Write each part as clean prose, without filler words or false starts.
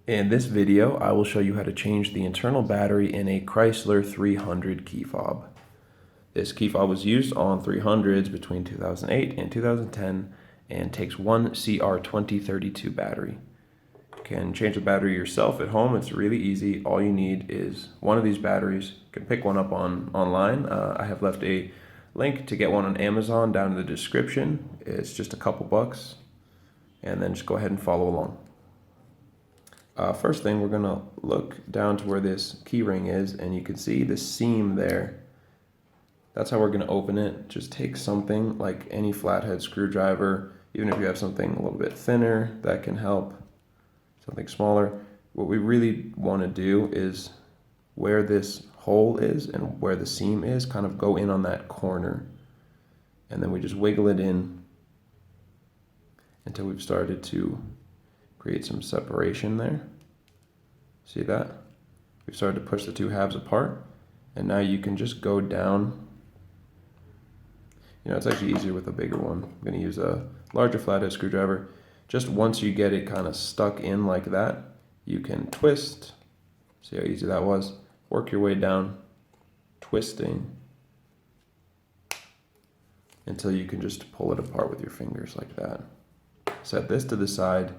In this video, I will show you how to change the internal battery in a Chrysler 300 key fob. This key fob was used on 300s between 2008 and 2010 and takes one CR2032 battery. You can change the battery yourself at home. It's really easy. All you need is one of these batteries. You can pick one up online. I have left a link to get one on Amazon down in the description. It's just a couple bucks, and then just go ahead and follow along. First thing, we're going to look down to where this key ring is, and you can see the seam there. That's how we're going to open it. Just take something like any flathead screwdriver, even if you have something a little bit thinner, that can help, something smaller. What we really want to do is where this hole is and where the seam is, kind of go in on that corner. And then we just wiggle it in until we've started to create some separation there. See that? We've started to push the two halves apart, and now you can just go down. It's actually easier with a bigger one. I'm going to use a larger flathead screwdriver. Just once you get it kind of stuck in like that, you can twist. See how easy that was? Work your way down, twisting, until you can just pull it apart with your fingers like that. Set this to the side.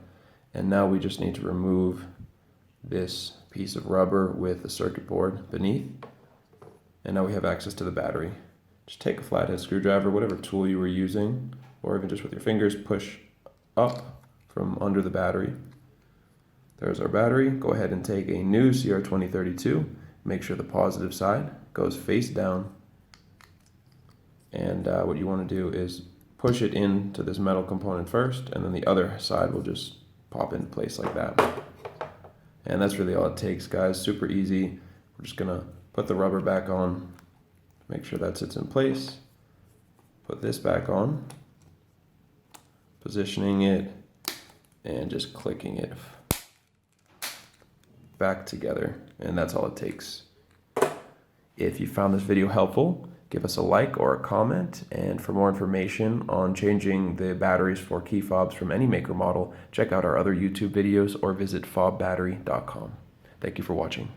And now we just need to remove this piece of rubber with the circuit board beneath. And now we have access to the battery. Just take a flathead screwdriver, whatever tool you were using, or even just with your fingers, push up from under the battery. There's our battery. Go ahead and take a new CR2032. Make sure the positive side goes face down. And what you want to do is push it into this metal component first, and then the other side will just pop into place like that. And that's really all it takes, guys. Super easy. We're just gonna put the rubber back on, make sure that sits in place, put this back on, positioning it, and just clicking it back together. And that's all it takes. If you found this video helpful, give us a like or a comment, and for more information on changing the batteries for key fobs from any maker model, check out our other YouTube videos or visit fobbattery.com. Thank you for watching.